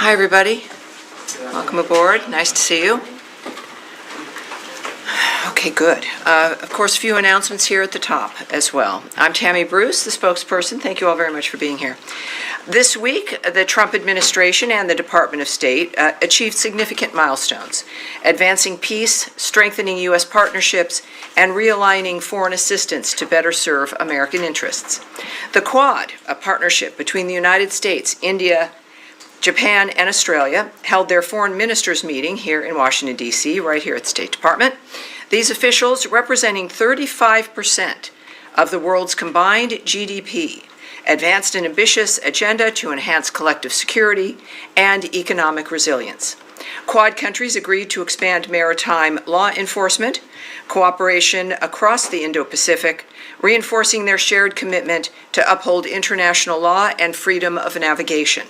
Hi, everybody. Welcome aboard. Nice to see you. Okay, good. Of course, a few announcements here at the top as well. I'm Tammy Bruce, the spokesperson. Thank you all very much for being here. This week, the Trump administration and the Department of State achieved significant milestones, advancing peace, strengthening U.S. partnerships, and realigning foreign assistance to better serve American interests. The Quad, a partnership between the United States, India, Japan, and Australia, held their foreign ministers' meeting here in Washington, D.C., right here at the State Department. These officials, representing 35% of the world's combined GDP, advanced an ambitious agenda to enhance collective security and economic resilience. Quad countries agreed to expand maritime law enforcement, cooperation across the Indo-Pacific, reinforcing their shared commitment to uphold international law and freedom of navigation.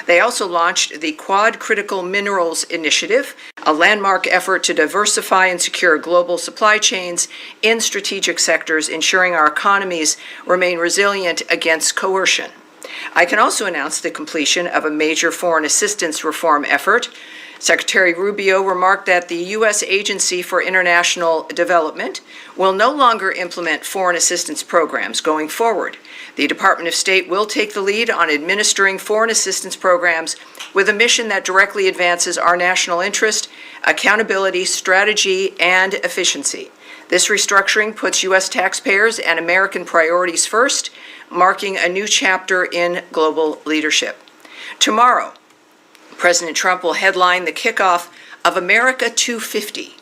They also launched the Quad Critical Minerals Initiative, a landmark effort to diversify and secure global supply chains in strategic sectors, ensuring our economies remain resilient against coercion. I can also announce the completion of a major foreign assistance reform effort. Secretary Rubio remarked that the U.S. Agency for International Development will no longer implement foreign assistance programs going forward. The Department of State will take the lead on administering foreign assistance programs with a mission that directly advances our national interest, accountability, strategy, and efficiency. This restructuring puts U.S. taxpayers and American priorities first, marking a new chapter in global leadership. Tomorrow, President Trump will headline the kickoff of America 250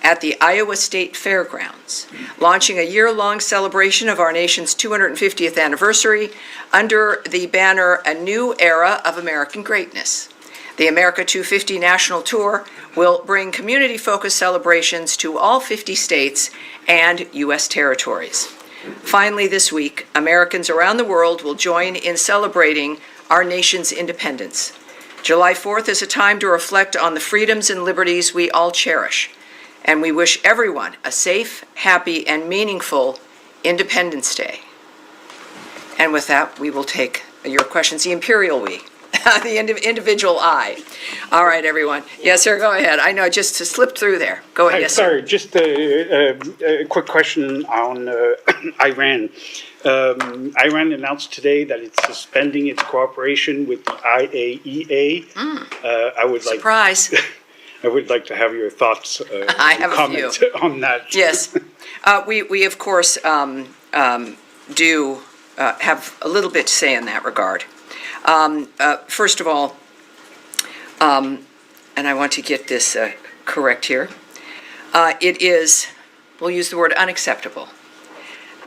at the Iowa State Fairgrounds, launching a year-long celebration of our nation's 250th anniversary under the banner A New Era of American Greatness. The America 250 National Tour will bring community-focused celebrations to all 50 states and U.S. territories. Finally, this week, Americans around the world will join in celebrating our nation's independence. July 4th is a time to reflect on the freedoms and liberties we all cherish, and we wish everyone a safe, happy, and meaningful Independence Day. And with that, we will take your questions. The imperial we, the individual I. All right, everyone. Yes, sir, go ahead. I know, just to slip through there. Go ahead, yes, sorry, sir. just a quick question on Iran. Iran announced today that it's suspending its cooperation with the IAEA. Surprise. I would like to have your thoughts, I have comment on that. Yes. We of course, do have a little bit to say in that regard. First of all, and I want to get this correct here, it is, we'll use the word unacceptable,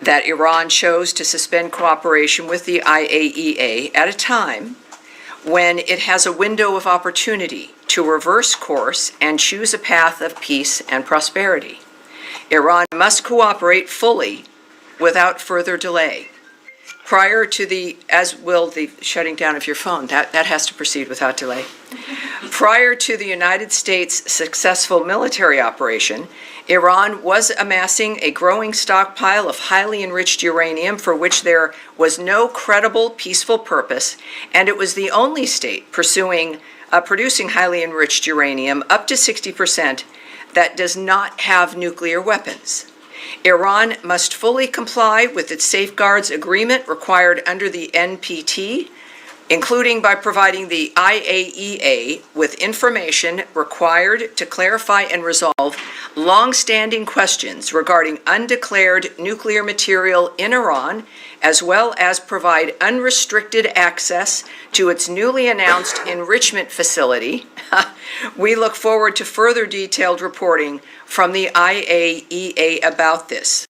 that Iran chose to suspend cooperation with the IAEA at a time when it has a window of opportunity to reverse course and choose a path of peace and prosperity. Iran must cooperate fully without further delay. Prior to the, as will the shutting down of your phone, that has to proceed without delay. Prior to the United States' successful military operation, Iran was amassing a growing stockpile of highly enriched uranium for which there was no credible peaceful purpose, and it was the only state producing highly enriched uranium up to 60% that does not have nuclear weapons. Iran must fully comply with its safeguards agreement required under the NPT, including by providing the IAEA with information required to clarify and resolve long-standing questions regarding undeclared nuclear material in Iran, as well as provide unrestricted access to its newly announced enrichment facility. We look forward to further detailed reporting from the IAEA about this.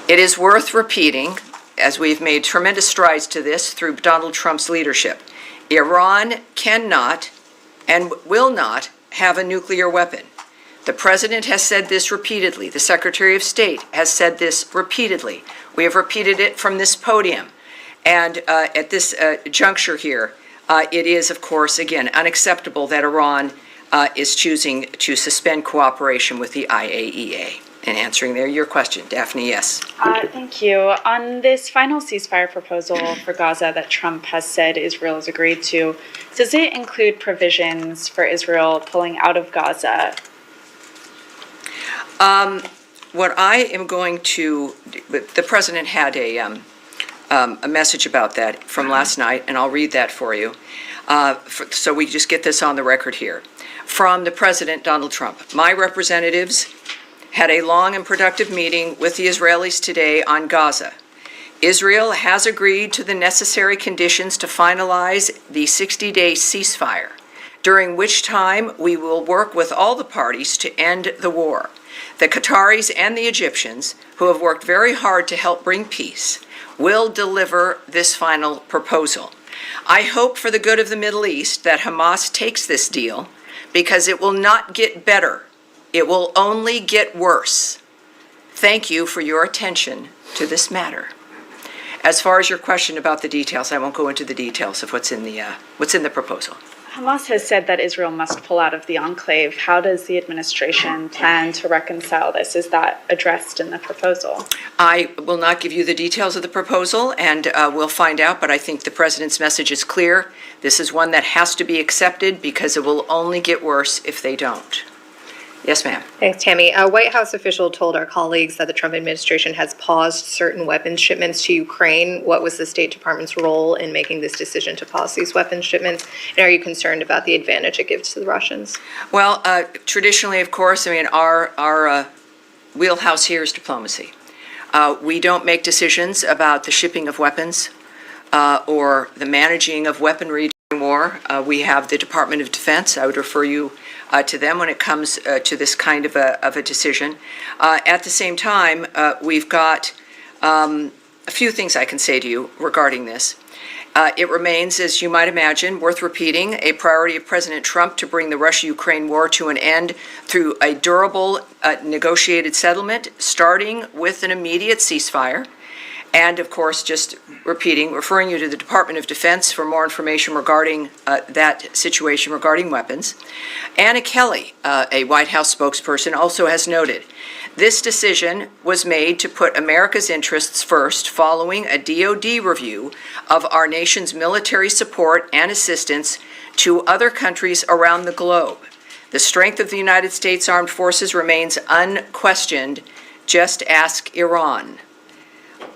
It is worth repeating, as we've made tremendous strides to this through Donald Trump's leadership, Iran cannot and will not have a nuclear weapon. The President has said this repeatedly. The Secretary of State has said this repeatedly. We have repeated it from this podium. And at this juncture here, it is, of course, again, unacceptable that Iran is choosing to suspend cooperation with the IAEA. in answering your question. Daphne, yes. Thank you. On this final ceasefire proposal for Gaza that Trump has said Israel has agreed to, does it include provisions for Israel pulling out of Gaza? What I am going to, the president had a message about that from last night, and I'll read that for you, so we just get this on the record here. From the President, Donald Trump. My representatives had a long and productive meeting with the Israelis today on Gaza. Israel has agreed to the necessary conditions to finalize the 60-day ceasefire, during which time we will work with all the parties to end the war. The Qataris and the Egyptians, who have worked very hard to help bring peace, will deliver this final proposal. I hope for the good of the Middle East that Hamas takes this deal, because it will not get better. It will only get worse. Thank you for your attention to this matter. As far as your question about the details, I won't go into the details of what's in the proposal. Hamas has said that Israel must pull out of the enclave. How does the administration plan to reconcile this? Is that addressed in the proposal? I will not give you the details of the proposal, and we'll find out, but I think the president's message is clear. This is one that has to be accepted because it will only get worse if they don't. Yes, ma'am. Thanks, Tammy. A White House official told our colleagues that the Trump administration has paused certain weapons shipments to Ukraine. What was the State Department's role in making this decision to pause these weapons shipments? And are you concerned about the advantage it gives to the Russians? Well, traditionally, of course, I mean, our wheelhouse here is diplomacy. We don't make decisions about the shipping of weapons or the managing of weaponry during war. We have the Department of Defense. I would refer you to them when it comes to this kind of a decision. At the same time, we've got a few things I can say to you regarding this. It remains, as you might imagine, worth repeating, a priority of President Trump to bring the Russia-Ukraine war to an end through a durable negotiated settlement, starting with an immediate ceasefire. And, of course, just referring you to the Department of Defense for more information regarding that situation regarding weapons. Anna Kelly, a White House spokesperson, also has noted, this decision was made to put America's interests first following a DoD review of our nation's military support and assistance to other countries around the globe. The strength of the United States Armed Forces remains unquestioned. Just ask Iran.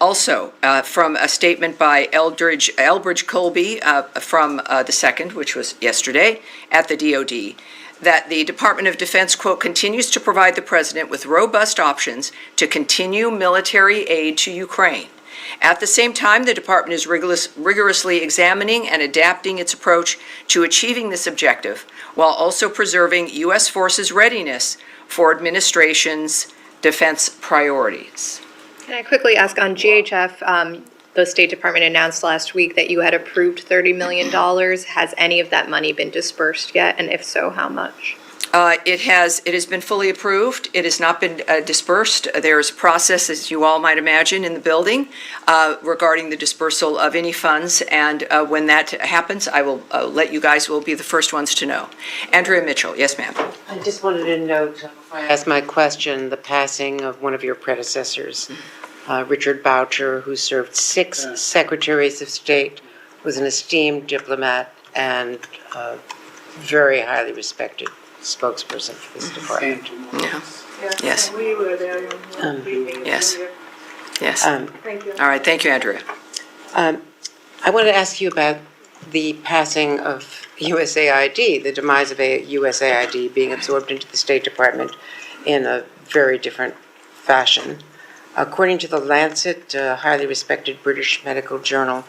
Also, from a statement by Elbridge Colby from the 2nd, which was yesterday, at the DoD, that the Department of Defense, quote, continues to provide the president with robust options to continue military aid to Ukraine. At the same time, the department is rigorously examining and adapting its approach to achieving this objective, while also preserving U.S. forces' readiness for administration's defense priorities. Can I quickly ask on GHF, the State Department announced last week that you had approved $30 million. Has any of that money been dispersed yet? And if so, how much? It has been fully approved. It has not been dispersed. There is a process, as you all might imagine, in the building regarding the dispersal of any funds. And when that happens, I will let you guys will be the first ones to know. Andrea Mitchell, yes, ma'am. I just wanted to note, before I ask my question, the passing of one of your predecessors, Richard Boucher, who served 6 secretaries of state, was an esteemed diplomat and very highly respected spokesperson for this department. Yeah. Yes. We were there. Yes. Yes. Thank you. All right. Thank you, Andrea. I wanted to ask you about the passing of USAID, the demise of USAID being absorbed into the State Department in a very different fashion. According to the Lancet, a highly respected British medical journal,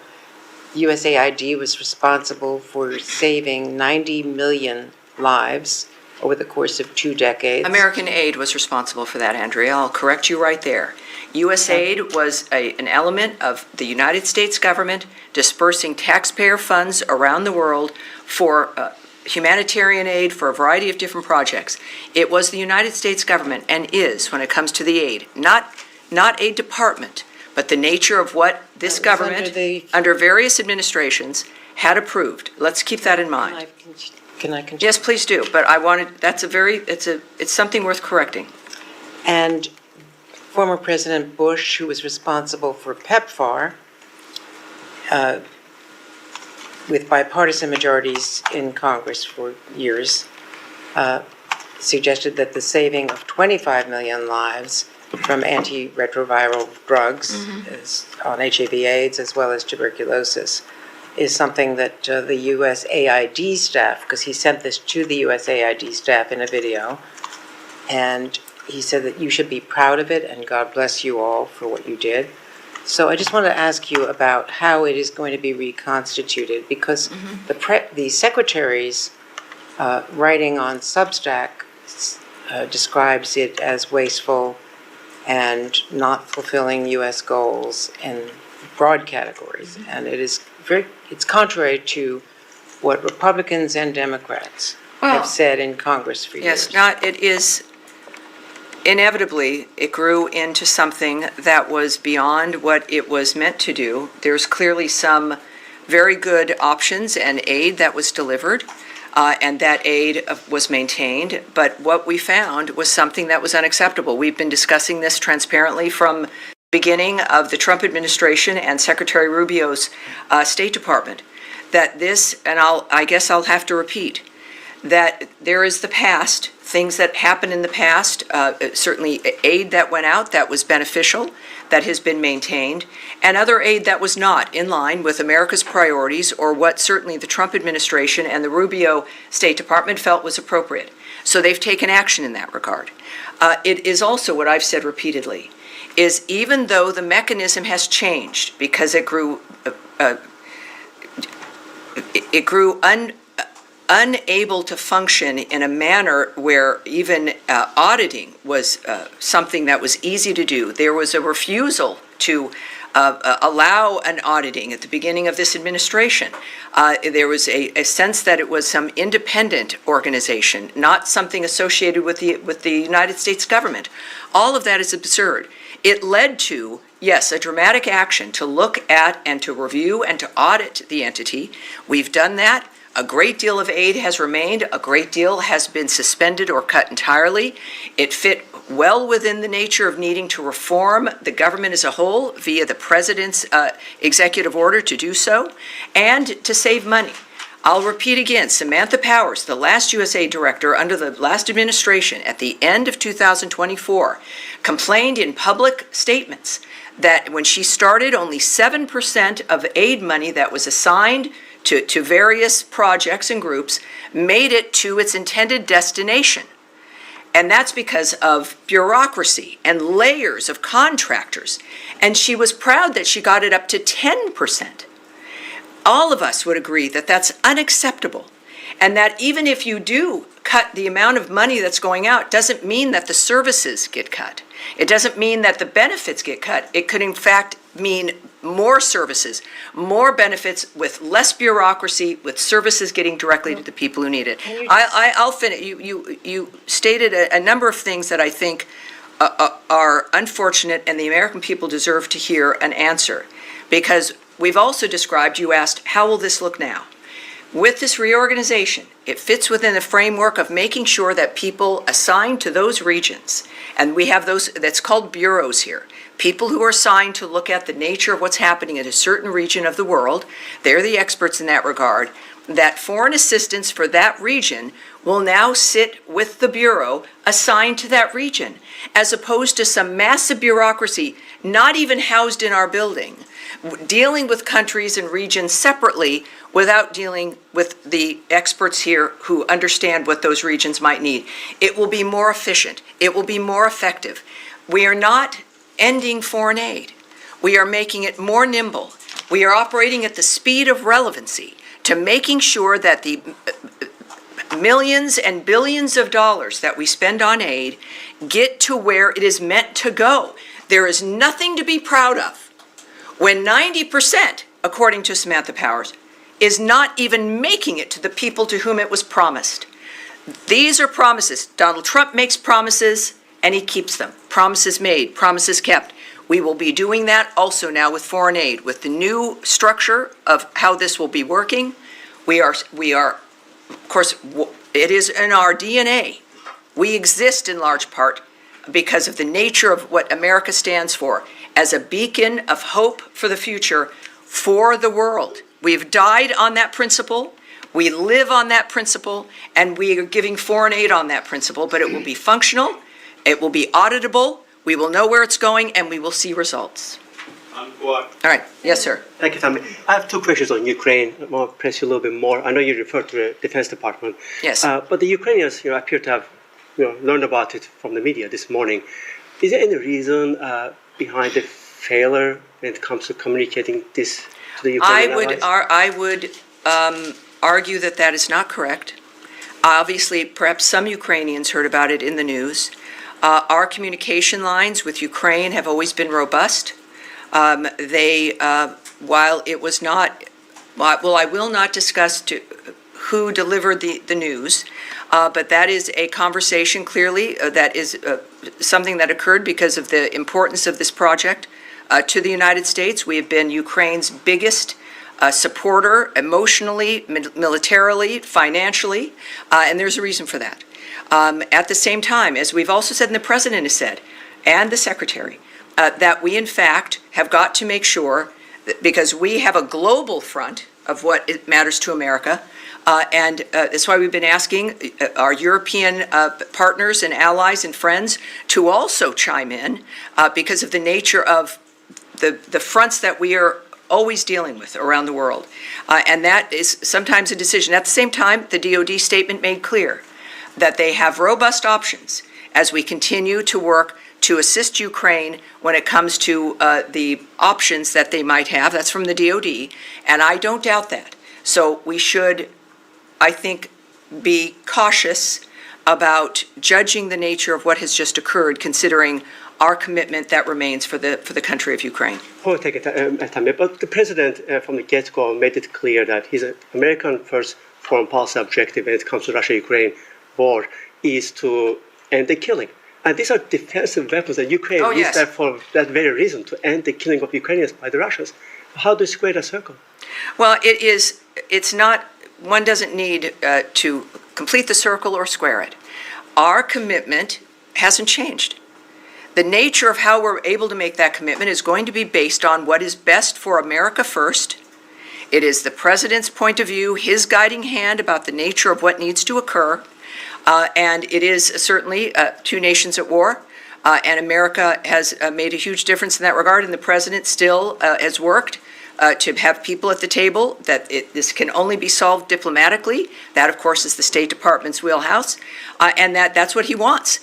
USAID was responsible for saving 90 million lives over the course of 2 decades. American Aid was responsible for that, Andrea. I'll correct you right there. USAID was an element of the United States government dispersing taxpayer funds around the world for humanitarian aid for a variety of different projects. It was the United States government, and is, when it comes to the aid, not a department, but the nature of what this government, under various administrations, had approved. Let's keep that in mind. Can I continue? Yes, please do, but it's something worth correcting. And former President Bush, who was responsible for PEPFAR, with bipartisan majorities in Congress for years, suggested that the saving of 25 million lives from antiretroviral drugs on HIV/AIDS as well as tuberculosis is something that the USAID staff, because he sent this to the USAID staff in a video, and he said that you should be proud of it and God bless you all for what you did. So I just want to ask you about how it is going to be reconstituted, because the secretary's writing on Substack describes it as wasteful and not fulfilling U.S. goals in broad categories. And it's contrary to what Republicans and Democrats have said in Congress for years. Yes, it is, inevitably, it grew into something that was beyond what it was meant to do. There's clearly some very good options and aid that was delivered, and that aid was maintained, but what we found was something that was unacceptable. We've been discussing this transparently from the beginning of the Trump administration and Secretary Rubio's State Department, that this, and I guess I'll have to repeat, that there is the past, things that happened in the past, certainly aid that went out that was beneficial, that has been maintained, and other aid that was not in line with America's priorities or what certainly the Trump administration and the Rubio State Department felt was appropriate. So they've taken action in that regard. It is also what I've said repeatedly, is even though the mechanism has changed because it grew unable to function in a manner where even auditing was something that was easy to do. There was a refusal to allow an auditing at the beginning of this administration. There was a sense that it was some independent organization, not something associated with the United States government. All of that is absurd. It led to, yes, a dramatic action to look at and to review and to audit the entity. We've done that. A great deal of aid has remained. A great deal has been suspended or cut entirely. It fit well within the nature of needing to reform the government as a whole via the president's executive order to do so and to save money. I'll repeat again, Samantha Powers, the last USAID director under the last administration at the end of 2024, complained in public statements that when she started, only 7% of aid money that was assigned to various projects and groups made it to its intended destination. And that's because of bureaucracy and layers of contractors. And she was proud that she got it up to 10%. All of us would agree that that's unacceptable. And that even if you do cut the amount of money that's going out, doesn't mean that the services get cut. It doesn't mean that the benefits get cut. It could in fact mean more services, more benefits with less bureaucracy, with services getting directly to the people who need it. I'll finish. You stated a number of things that I think are unfortunate, and the American people deserve to hear an answer. Because we've also described, you asked, how will this look now? With this reorganization, it fits within the framework of making sure that people assigned to those regions, and we have those, that's called bureaus here, people who are assigned to look at the nature of what's happening in a certain region of the world, they're the experts in that regard, that foreign assistance for that region will now sit with the bureau assigned to that region, as opposed to some massive bureaucracy not even housed in our building, dealing with countries and regions separately without dealing with the experts here who understand what those regions might need. It will be more efficient. It will be more effective. We are not ending foreign aid. We are making it more nimble. We are operating at the speed of relevancy to making sure that the millions and billions of dollars that we spend on aid get to where it is meant to go. There is nothing to be proud of when 90%, according to Samantha Powers, is not even making it to the people to whom it was promised. These are promises. Donald Trump makes promises and he keeps them. Promises made, promises kept. We will be doing that also now with foreign aid, with the new structure of how this will be working. We are, of course, it is in our DNA. We exist in large part because of the nature of what America stands for, as a beacon of hope for the future for the world. We've died on that principle, we live on that principle, and we are giving foreign aid on that principle, but it will be functional, it will be auditable, we will know where it's going, and we will see results. All right, yes, sir. Thank you, Tommy. I have two questions on Ukraine. I want to press you a little bit more. I know you referred to the Defense Department. Yes. But the Ukrainians, appear to have, learned about it from the media this morning. Is there any reason behind the failure when it comes to communicating this to the Ukrainian allies? I would argue that that is not correct. Obviously, perhaps some Ukrainians heard about it in the news. Our communication lines with Ukraine have always been robust. While it was not, well, I will not discuss who delivered the news, but that is a conversation clearly that is something that occurred because of the importance of this project to the United States. We have been Ukraine's biggest supporter emotionally, militarily, financially, and there's a reason for that. At the same time, as we've also said and the President has said, and the Secretary, that we in fact have got to make sure, because we have a global front of what it matters to America, and that's why we've been asking our European partners and allies and friends to also chime in because of the nature of the fronts that we are always dealing with around the world. And that is sometimes a decision. At the same time, the DoD statement made clear that they have robust options as we continue to work to assist Ukraine when it comes to the options that they might have. That's from the DoD, and I don't doubt that. So we should, I think, be cautious about judging the nature of what has just occurred, considering our commitment that remains for the country of Ukraine. Point taken, Tammy, but the president from the get-go made it clear that his American first foreign policy objective when it comes to Russia-Ukraine war is to end the killing. And these are defensive weapons that Ukraine needs that for that very reason, to end the killing of Ukrainians by the Russians. How do you square that circle? Well, it's not, one doesn't need to complete the circle or square it. Our commitment hasn't changed. The nature of how we're able to make that commitment is going to be based on what is best for America first. It is the President's point of view, his guiding hand about the nature of what needs to occur. And it is certainly two nations at war, and America has made a huge difference in that regard, and the President still has worked to have people at the table, that this can only be solved diplomatically. That, of course, is the State Department's wheelhouse, and that's what he wants.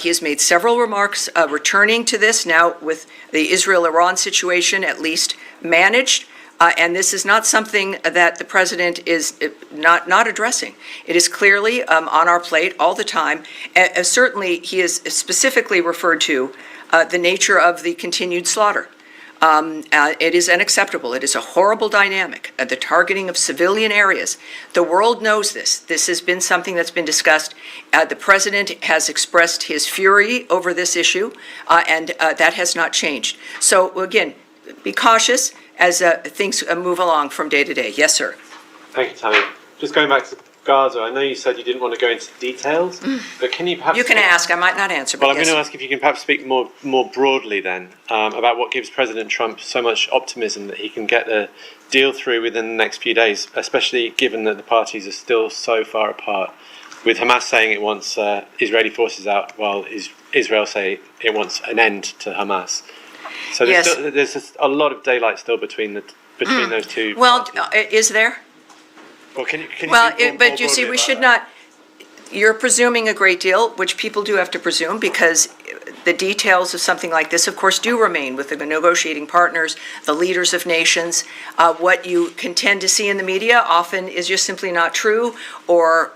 He has made several remarks returning to this now with the Israel-Iran situation at least managed. And this is not something that the President is not addressing. It is clearly on our plate all the time. Certainly, he has specifically referred to the nature of the continued slaughter. It is unacceptable. It is a horrible dynamic, the targeting of civilian areas. The world knows this. This has been something that's been discussed. The President has expressed his fury over this issue, and that has not changed. So, again, be cautious as things move along from day to day. Yes, sir. Thank you, Tammy. Just going back to Gaza, I know you said you didn't want to go into details, but can you perhaps... You can ask. I might not answer, but Well, I'm yes. going to ask if you can perhaps speak more broadly then about what gives President Trump so much optimism that he can get a deal through within the next few days, especially given that the parties are still so far apart, with Hamas saying it wants Israeli forces out while Israel say it wants an end to Hamas. So there's just a lot of daylight still between those two. Well, parties. is there? Well, can you Well, speak more but you see, broadly we about should that? not, you're presuming a great deal, which people do have to presume, because the details of something like this, of course, do remain with the negotiating partners, the leaders of nations. What you can tend to see in the media often is just simply not true, or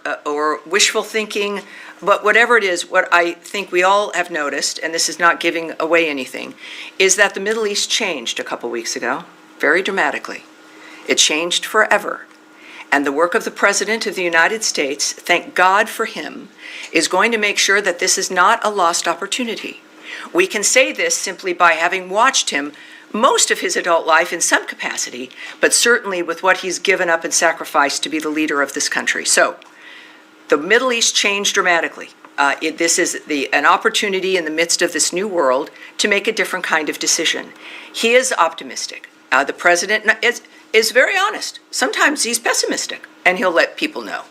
wishful thinking. But whatever it is, what I think we all have noticed, and this is not giving away anything, is that the Middle East changed a couple weeks ago, very dramatically. It changed forever. And the work of the President of the United States, thank God for him, is going to make sure that this is not a lost opportunity. We can say this simply by having watched him most of his adult life in some capacity, but certainly with what he's given up and sacrificed to be the leader of this country. So, the Middle East changed dramatically. This is an opportunity in the midst of this new world to make a different kind of decision. He is optimistic. The president is very honest. Sometimes he's pessimistic, and he'll let people know.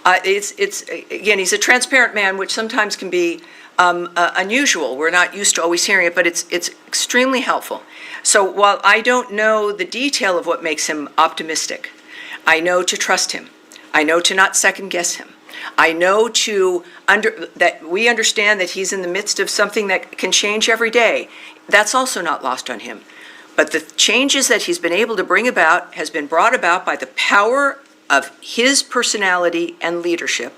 Again, he's a transparent man, which sometimes can be unusual. We're not used to always hearing it, but it's extremely helpful. So while I don't know the detail of what makes him optimistic, I know to trust him. I know to not second guess him. I know that we understand that he's in the midst of something that can change every day. That's also not lost on him. But the changes that he's been able to bring about has been brought about by the power of his personality and leadership,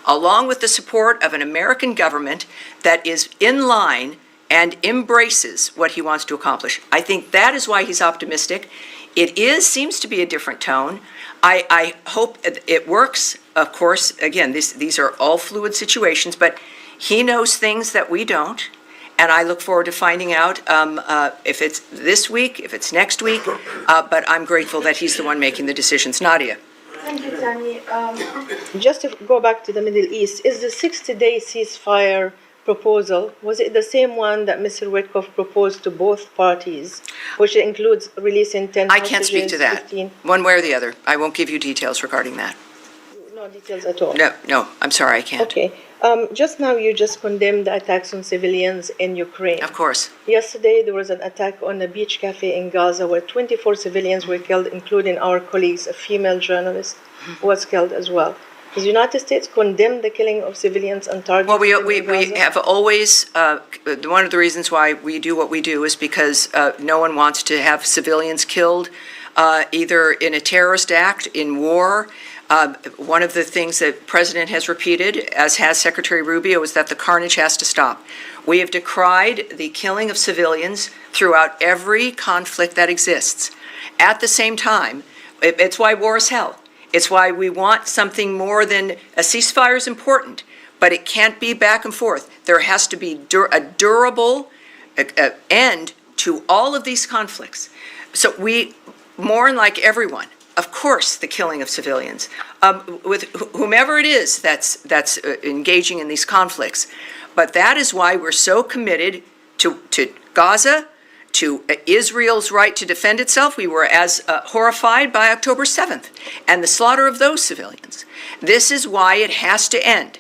along with the support of an American government that is in line and embraces what he wants to accomplish. I think that is why he's optimistic. It seems to be a different tone. I hope it works. Of course, again, these are all fluid situations, but he knows things that we don't. And I look forward to finding out if it's this week, if it's next week. But I'm grateful that he's the one making the decisions. Nadia. Thank you, Tammy. Just to go back to the Middle East, is the 60-day ceasefire proposal, was it the same one that Mr. Witkoff proposed to both parties, which includes releasing 10 I can't speak to that, 15? one way or the other. I won't give you details regarding that. No details at all? No, I'm sorry, I can't. Okay. Just now you just condemned the attacks on civilians in Ukraine. Of course. Yesterday there was an attack on a beach cafe in Gaza where 24 civilians were killed, including our colleagues, a female journalist was killed as well. Does the United States condemn the killing of civilians and targets? Well, we have always, one of the reasons why we do what we do is because no one wants to have civilians killed, either in a terrorist act, in war. One of the things that the President has repeated, as has Secretary Rubio, is that the carnage has to stop. We have decried the killing of civilians throughout every conflict that exists. At the same time, it's why war is hell. It's why we want something more than a ceasefire is important, but it can't be back and forth. There has to be a durable end to all of these conflicts. So we mourn like everyone. Of course, the killing of civilians, with whomever it is that's engaging in these conflicts. But that is why we're so committed to Gaza, to Israel's right to defend itself. We were as horrified by October 7th and the slaughter of those civilians. This is why it has to end.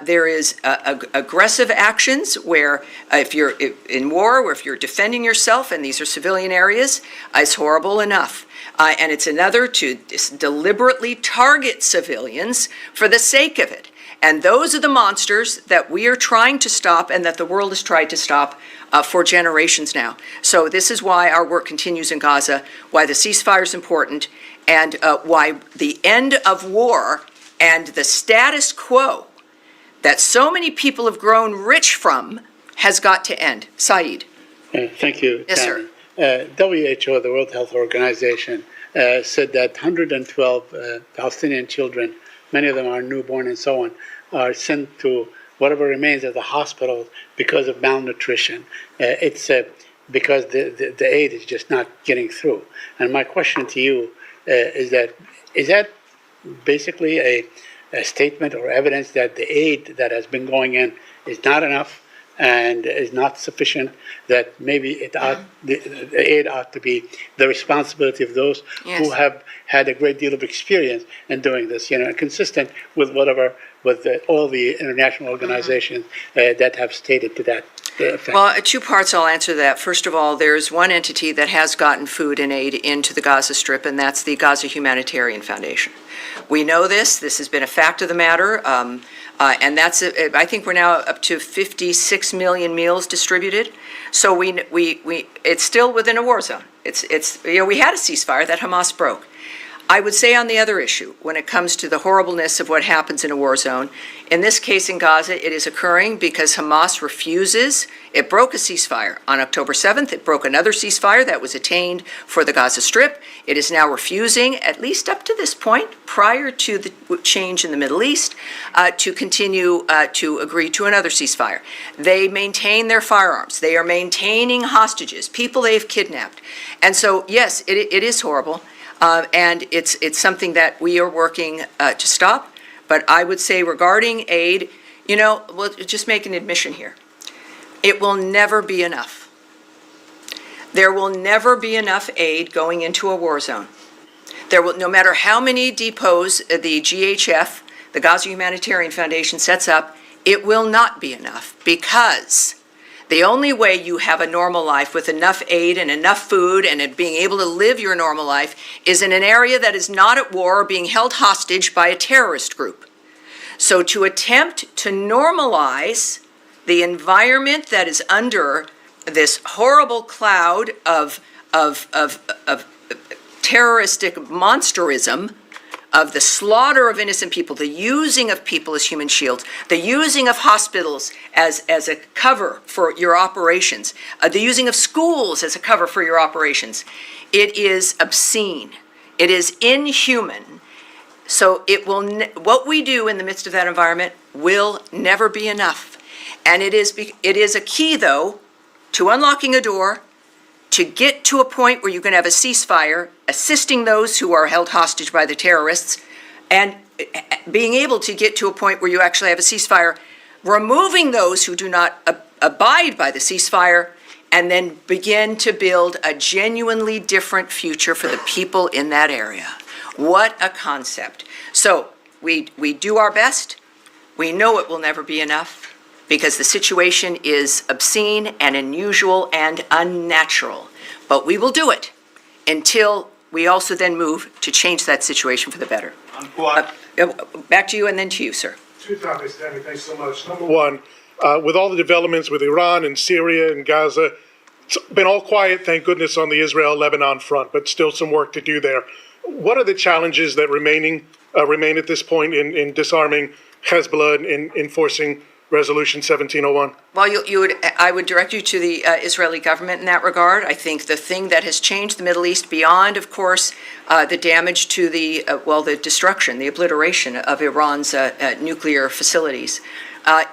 There is aggressive actions where if you're in war, or if you're defending yourself, and these are civilian areas, it's horrible enough. And it's another to deliberately target civilians for the sake of it. And those are the monsters that we are trying to stop and that the world has tried to stop for generations now. So this is why our work continues in Gaza, why the ceasefire is important, and why the end of war and the status quo that so many people have grown rich from has got to end. Saeed. Thank you, Yes, Tammy. sir. WHO, the World Health Organization, said that 112 Palestinian children, many of them are newborn and so on, are sent to whatever remains of the hospital because of malnutrition. It's because the aid is just not getting through. And my question to you is that basically a statement or evidence that the aid that has been going in is not enough and is not sufficient, that maybe the aid ought to be the responsibility of those who have had a great deal of experience in doing this, consistent with all the international organizations that have stated to that effect. Well, two parts I'll answer that. First of all, there's one entity that has gotten food and aid into the Gaza Strip, and that's the Gaza Humanitarian Foundation. We know this. This has been a fact of the matter. And that's, I think we're now up to 56 million meals distributed. So it's still within a war zone. We had a ceasefire that Hamas broke. I would say on the other issue, when it comes to the horribleness of what happens in a war zone, in this case in Gaza, it is occurring because Hamas refuses. It broke a ceasefire on October 7th. It broke another ceasefire that was attained for the Gaza Strip. It is now refusing, at least up to this point, prior to the change in the Middle East, to continue to agree to another ceasefire. They maintain their firearms. They are maintaining hostages, people they've kidnapped. And so, yes, it is horrible. And it's something that we are working to stop. But I would say regarding aid, we'll just make an admission here. It will never be enough. There will never be enough aid going into a war zone. No matter how many depots the GHF, the Gaza Humanitarian Foundation, sets up, it will not be enough, because the only way you have a normal life with enough aid and enough food and being able to live your normal life is in an area that is not at war or being held hostage by a terrorist group. So to attempt to normalize the environment that is under this horrible cloud of terroristic monsterism, of the slaughter of innocent people, the using of people as human shields, the using of hospitals as a cover for your operations, the using of schools as a cover for your operations, it is obscene. It is inhuman. So what we do in the midst of that environment will never be enough. And it is a key, though, to unlocking a door, to get to a point where you can have a ceasefire, assisting those who are held hostage by the terrorists, and being able to get to a point where you actually have a ceasefire, removing those who do not abide by the ceasefire, and then begin to build a genuinely different future for the people in that area. What a concept. So we do our best. We know it will never be enough, because the situation is obscene and unusual and unnatural. But we will do it until we also then move to change that situation for the better. Back to you, and then to you, sir. Two topics, Tammy. Thanks so much. Number one, with all the developments with Iran and Syria and Gaza, it's been all quiet, thank goodness, on the Israel-Lebanon front, but still some work to do there. What are the challenges that remain at this point in disarming Hezbollah and in enforcing Resolution 1701? Well, I would direct you to the Israeli government in that regard. I think the thing that has changed the Middle East beyond, of course, the damage to the destruction, the obliteration of Iran's nuclear facilities,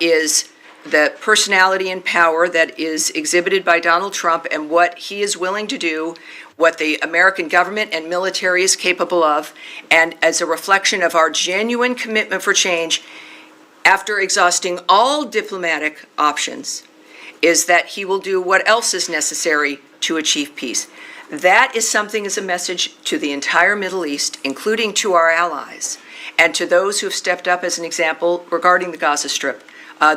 is the personality and power that is exhibited by Donald Trump and what he is willing to do, what the American government and military is capable of, and as a reflection of our genuine commitment for change, after exhausting all diplomatic options, is that he will do what else is necessary to achieve peace. That is something as a message to the entire Middle East, including to our allies, and to those who have stepped up as an example regarding the Gaza Strip,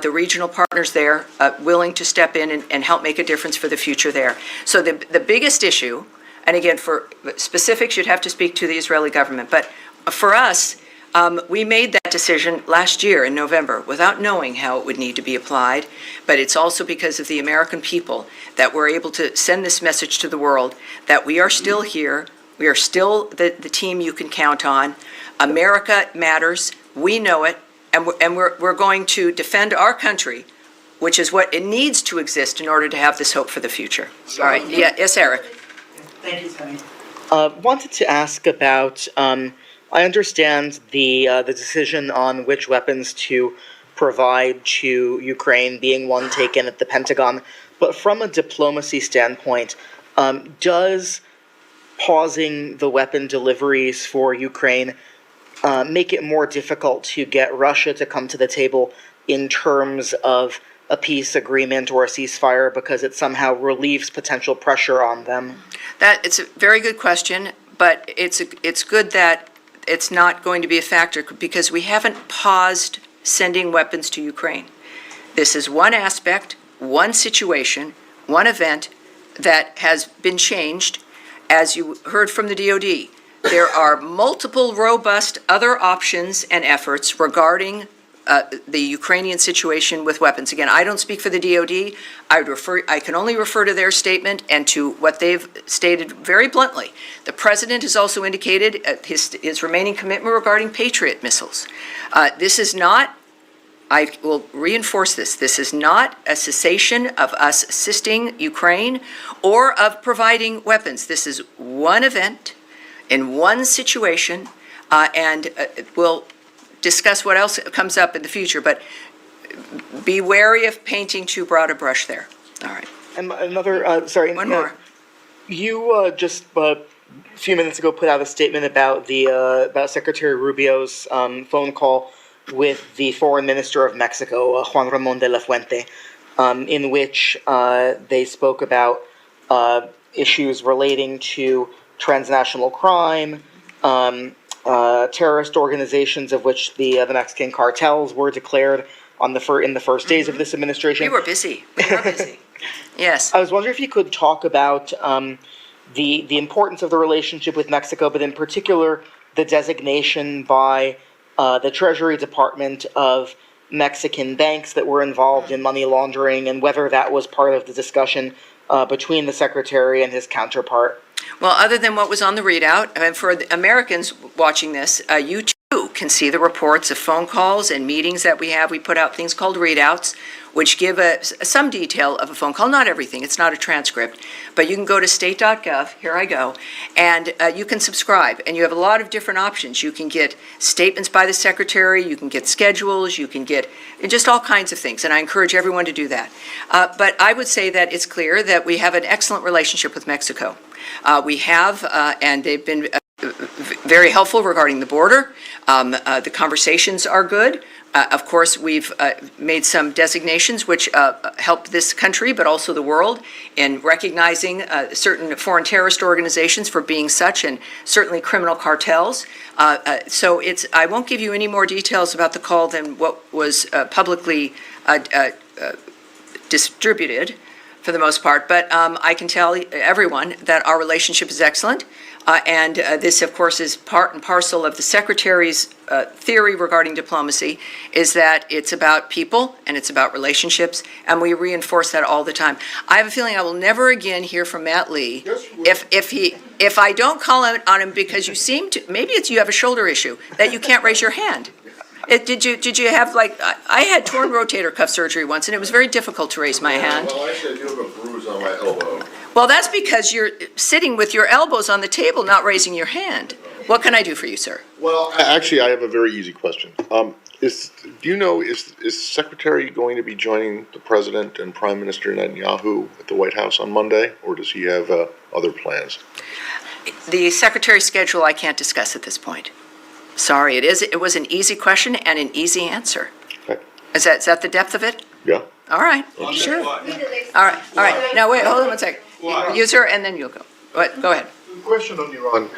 the regional partners there willing to step in and help make a difference for the future there. So the biggest issue, and again, for specifics, you'd have to speak to the Israeli government, but for us, we made that decision last year in November without knowing how it would need to be applied, but it's also because of the American people that we're able to send this message to the world that we are still here, we are still the team you can count on. America matters, we know it, and we're going to defend our country, which is what it needs to exist in order to have this hope for the future. All right, yes, Eric. Thank you, Tammy. Wanted to ask about, I understand the decision on which weapons to provide to Ukraine being one taken at the Pentagon, but from a diplomacy standpoint, does pausing the weapon deliveries for Ukraine make it more difficult to get Russia to come to the table in terms of a peace agreement or a ceasefire because it somehow relieves potential pressure on them? It's a very good question, but it's good that it's not going to be a factor because we haven't paused sending weapons to Ukraine. This is one aspect, one situation, one event that has been changed. As you heard from the DoD, there are multiple robust other options and efforts regarding the Ukrainian situation with weapons. Again, I don't speak for the DoD. I can only refer to their statement and to what they've stated very bluntly. The president has also indicated his remaining commitment regarding Patriot missiles. This is not, I will reinforce this is not a cessation of us assisting Ukraine or of providing weapons. This is one event in one situation, and we'll discuss what else comes up in the future, but be wary of painting too broad a brush there. All right. And another, sorry. One more. You just a few minutes ago put out a statement about about Secretary Rubio's phone call with the foreign minister of Mexico, Juan Ramon de la Fuente, in which they spoke about issues relating to transnational crime, terrorist organizations of which the Mexican cartels were declared in the first days of this administration. We were busy. Yes. I was wondering if you could talk about the importance of the relationship with Mexico, but in particular the designation by the Treasury Department of Mexican banks that were involved in money laundering, and whether that was part of the discussion between the secretary and his counterpart. Well, other than what was on the readout, and for the Americans watching this, you too can see the reports of phone calls and meetings that we have. We put out things called readouts, which give some detail of a phone call. Not everything, it's not a transcript, but you can go to state.gov, here I go, and you can subscribe, and you have a lot of different options. You can get statements by the secretary, you can get schedules, you can get just all kinds of things, and I encourage everyone to do that. But I would say that it's clear that we have an excellent relationship with Mexico. We have, and they've been very helpful regarding the border. The conversations are good. Of course, we've made some designations which help this country, but also the world, in recognizing certain foreign terrorist organizations for being such, and certainly criminal cartels. So I won't give you any more details about the call than what was publicly distributed, for the most part, but I can tell everyone that our relationship is excellent, and this, of course, is part and parcel of the Secretary's theory regarding diplomacy, is that it's about people and it's about relationships, and we reinforce that all the time. I have a feeling I will never again hear from Matt Lee if I don't call on him because you seem to, maybe it's you have a shoulder issue, that you can't raise your hand. Did you have, like, I had torn rotator cuff surgery once, and it was very difficult to raise my hand. Well, actually, I do have a bruise on my elbow. Well, that's because you're sitting with your elbows on the table, not raising your hand. What can I do for you, sir? Well, actually, I have a very easy question. Is Secretary going to be joining the President and Prime Minister Netanyahu at the White House on Monday, or does he have other plans? The Secretary's schedule I can't discuss at this point. Sorry, it was an easy question and an easy answer. Okay. Is that the depth of it? Yeah. All right, sure. All right. Now, wait, hold on one second. You, sir, and then you'll go. Go ahead. Question on Iran.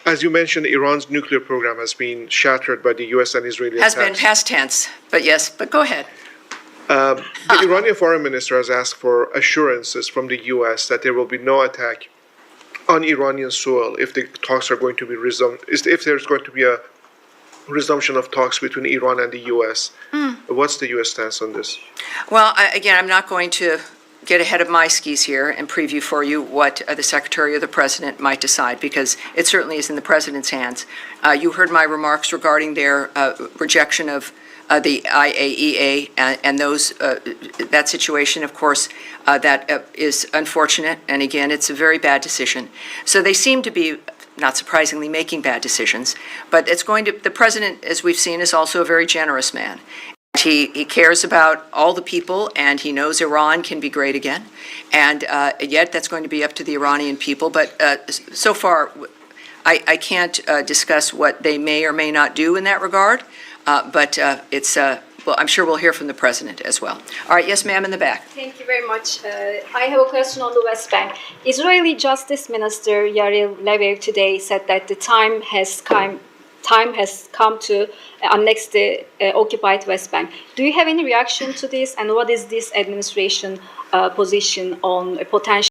As you mentioned, Iran's nuclear program has been shattered by the U.S. and Israeli Has attacks. been past tense, but yes, but go ahead. The Iranian foreign minister has asked for assurances from the U.S. that there will be no attack on Iranian soil if the talks are going to be resumed, if there's going to be a resumption of talks between Iran and the U.S. What's the U.S. stance on this? Well, again, I'm not going to get ahead of my skis here and preview for you what the Secretary or the President might decide, because it certainly is in the President's hands. You heard my remarks regarding their rejection of the IAEA and that situation, of course, that is unfortunate. And again, it's a very bad decision. So they seem to be, not surprisingly, making bad decisions. But the President, as we've seen, is also a very generous man. He cares about all the people, and he knows Iran can be great again. And yet that's going to be up to the Iranian people. But so far, I can't discuss what they may or may not do in that regard. But well, I'm sure we'll hear from the President as well. All right, yes, ma'am, in the back. Thank you very much. I have a question on the West Bank. Israeli Justice Minister Yair Lapid today said that the time has come to annex the occupied West Bank. Do you have any reaction to this, and what is this administration position on a potential